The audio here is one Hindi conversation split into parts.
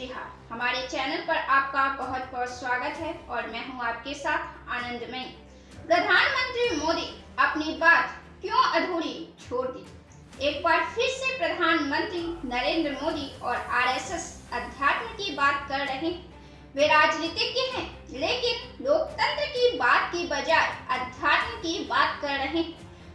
बिहार। हमारे चैनल पर आपका बहुत बहुत स्वागत है और मैं हूं आपके साथ आनंदमयी। प्रधानमंत्री मोदी अपनी बात क्यों अधूरी छोड़ दी? एक बार फिर से प्रधानमंत्री नरेंद्र मोदी और आरएसएस अध्यात्म की बात कर रहे हैं। वे राजनीतिज्ञ हैं, लेकिन लोकतंत्र की बात की बजाय अध्यात्म की बात कर रहे हैं।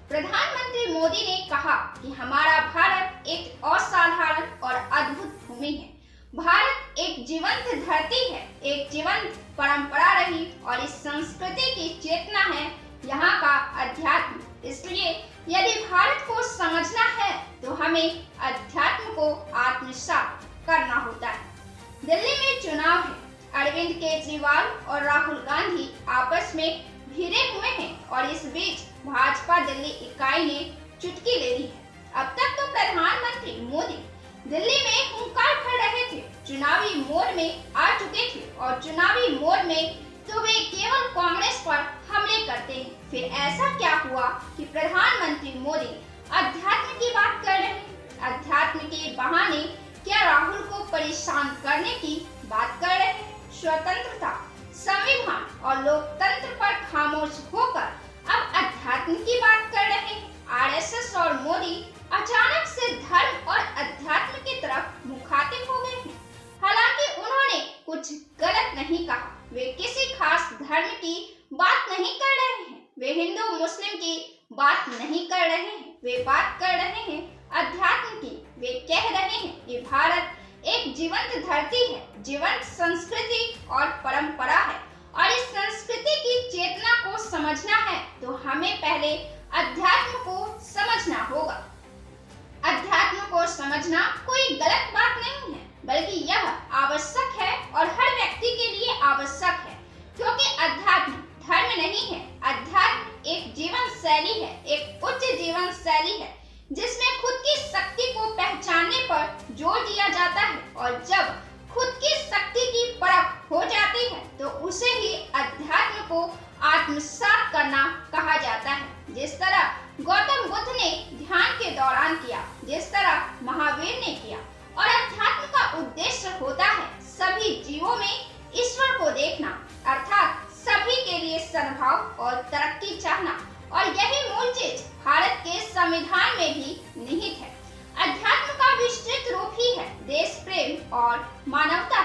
प्रधानमंत्री मोदी ने कहा कि हमारा भारत एक असाधारण और अद्भुत भूमि है। भारत एक जीवंत धरती है, एक जीवंत परंपरा रही और इस संस्कृति की चेतना है यहाँ का अध्यात्म। इसलिए यदि भारत को समझना है तो हमें अध्यात्म को आत्मसात करना होता है। दिल्ली में चुनाव है। अरविंद केजरीवाल और राहुल गांधी आपस में भिड़े हुए हैं और इस बीच भाजपा दिल्ली इकाई ने चुटकी ले ली है। अब तक तो प्रधानमंत्री मोदी दिल्ली में हुंकार भर रहे थे, चुनावी मोड में आ चुके थे और चुनावी मोड में तो वे केवल कांग्रेस पर हमले करते हैं। फिर ऐसा क्या हुआ कि प्रधानमंत्री मोदी अध्यात्म की बात कर रहे हैं? अध्यात्म के बहाने क्या राहुल को परेशान करने की बात कर रहे हैं? स्वतंत्रता, संविधान और लोकतंत्र पर खामोश होकर अब अध्यात्म की बात कर रहे हैं। आरएसएस और मोदी अचानक से धर्म और अध्यात्म की तरफ मुखातिब हो गए हैं। हालांकि उन्होंने कुछ गलत नहीं कहा। वे किसी खास धर्म की बात नहीं कर रहे हैं, वे हिंदू मुस्लिम की बात नहीं कर रहे हैं, वे बात कर रहे हैं अध्यात्म की। वे कह रहे हैं कि भारत एक जीवंत धरती है, जीवंत संस्कृति और परंपरा है और इस संस्कृति की चेतना को समझना है तो हमें पहले अध्यात्म को समझना होगा। अध्यात्म को समझना कोई गलत बात नहीं है, बल्कि यह आवश्यक है और हर व्यक्ति के लिए आवश्यक है, क्योंकि अध्यात्म धर्म नहीं है। अध्यात्म एक जीवन शैली है, एक उच्च जीवन शैली है जिसमें खुद की शक्ति को पहचानने पर जोर दिया जाता है और जब खुद की शक्ति की परख हो जाती है तो उसे ही अध्यात्म को आत्मसात करना कहा जाता है। जिस तरह गौतम बुद्ध ने ध्यान के दौरान किया, जिस तरह महावीर ने किया। और अध्यात्म का उद्देश्य होता है सभी जीवों में ईश्वर को देखना, अर्थात सभी के लिए सद्भाव और तरक्की चाहना। और यही मूल चीज भारत के संविधान में भी निहित है। अध्यात्म का विस्तृत रूप ही है देश प्रेम और मानवता।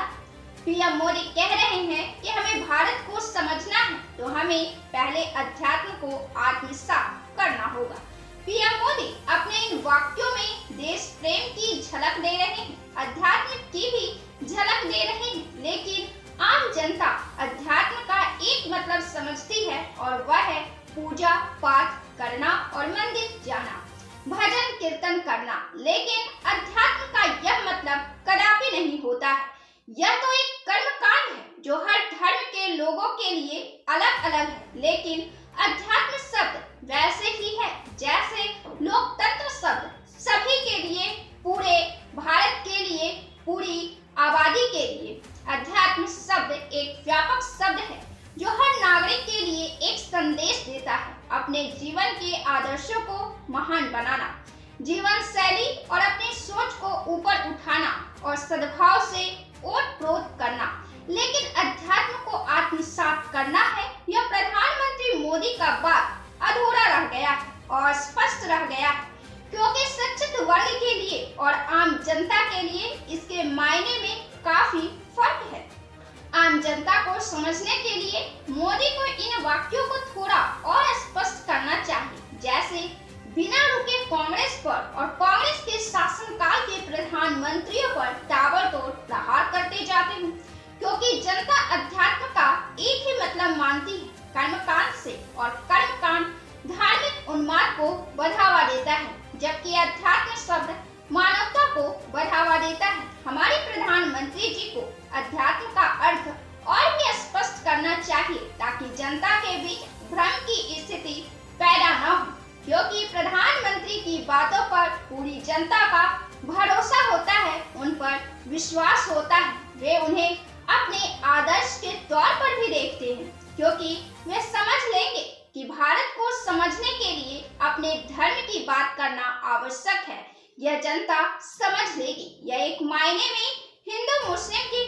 पीएम मोदी कह रहे हैं कि हमें भारत को समझना है तो हमें पहले अध्यात्म को आत्मसात करना होगा। पीएम मोदी अपने इन वाक्यों में देश प्रेम की झलक दे रहे हैं, अध्यात्म की भी झलक दे रहे हैं, लेकिन आम जनता अध्यात्म का एक मतलब समझती है और वह है पूजा पाठ करना और मंदिर जाना, भजन कीर्तन करना। लेकिन अध्यात्म का यह मतलब कदापि नहीं होता है। यह तो एक कर्म कांड है जो हर धर्म के लोगों के लिए अलग अलग है, लेकिन अध्यात्म शब्द वैसे ही है जैसे लोकतंत्र शब्द सभी के लिए, पूरे भारत के लिए, पूरी आबादी के लिए। अध्यात्म शब्द एक व्यापक शब्द है जो हर नागरिक के लिए एक संदेश देता है, अपने जीवन के आदर्शों को महान बनाना, जीवन शैली और अपनी सोच को ऊपर उठाना और सद्भाव से ओत-प्रोत करना। लेकिन अध्यात्म को आत्मसात करना है, यह प्रधानमंत्री मोदी का बात अधूरा रह गया है और स्पष्ट रह गया है, क्योंकि शिक्षित वर्ग के लिए और आम जनता के लिए इसके मायने में काफी फर्क है। आम जनता को समझने के लिए मोदी को इन वाक्यों को थोड़ा और स्पष्ट करना चाहिए, जैसे बिना रुके कांग्रेस पर और कांग्रेस के शासनकाल के प्रधानमंत्रियों पर ताबड़तोड़ प्रहार करते जाते हैं, क्योंकि जनता अध्यात्म का एक ही मतलब मानती है, कर्मकांड से, और कर्मकांड धार्मिक उन्माद को बढ़ावा देता है, जबकि अध्यात्म शब्द मानवता को बढ़ावा देता है। हमारे प्रधानमंत्री जी को अध्यात्म का अर्थ और भी स्पष्ट करना चाहिए ताकि जनता के बीच भ्रम की स्थिति पैदा न हो, क्योंकि प्रधानमंत्री की बातों पर पूरी जनता का भरोसा होता है, उन पर विश्वास होता है। वे उन्हें अपने आदर्श के तौर पर भी देखते हैं, क्योंकि वे समझ लेंगे कि भारत को समझने के लिए अपने धर्म की बात करना आवश्यक है। यह जनता समझ लेगी। यह एक मायने में हिंदू मुस्लिम की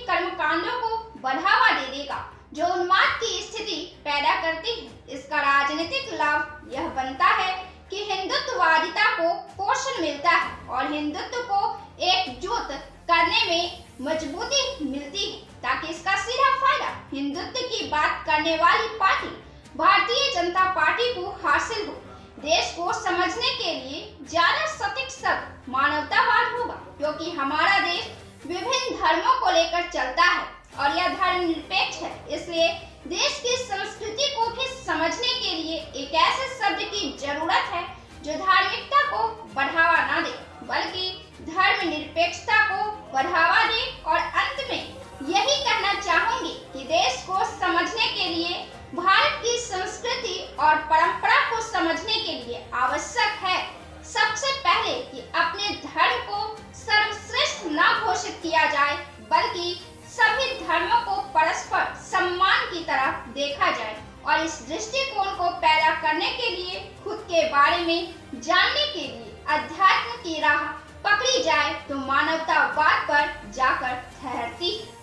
जो उन्माद की स्थिति पैदा करती है। इसका राजनीतिक लाभ यह बनता है कि हिंदुत्ववादिता को पोषण मिलता है और हिंदुत्व को एकजुट करने में मजबूती मिलती है, ताकि इसका सीधा फायदा हिंदुत्व की बात करने वाली पार्टी भारतीय जनता पार्टी को हासिल हो। देश को समझने के लिए ज्यादा सटीक शब्द मानवतावाद होगा, क्योंकि हमारा देश विभिन्न धर्मों को लेकर चलता है और यह धर्मनिरपेक्ष है। इसलिए देश की संस्कृति को भी समझने के लिए एक ऐसे शब्द की जरूरत है जो धार्मिकता को बढ़ावा ना दे, बल्कि धर्मनिरपेक्षता को बढ़ावा दे। और अंत में यही कहना चाहूंगी कि देश को समझने के लिए, भारत की संस्कृति और परंपरा को समझने के लिए आवश्यक है सबसे पहले कि अपने धर्म को सर्वश्रेष्ठ न घोषित किया जाए, बल्कि सभी धर्मों को परस्पर सम्मान की तरह देखा जाए। और इस दृष्टिकोण को पैदा करने के लिए खुद के बारे में जानने के लिए अध्यात्म की राह पकड़ी जाए तो मानवतावाद पर जाकर ठहरती है।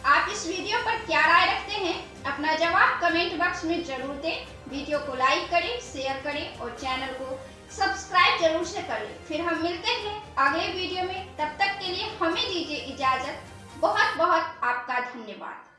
आप इस वीडियो पर क्या राय रखते हैं? अपना जवाब कमेंट बॉक्स में जरूर दें। वीडियो को लाइक करें, शेयर करें और चैनल को सब्सक्राइब जरूर से कर लें। फिर हम मिलते हैं अगले वीडियो में। तब तक के लिए हमें दीजिए इजाजत। बहुत बहुत आपका धन्यवाद।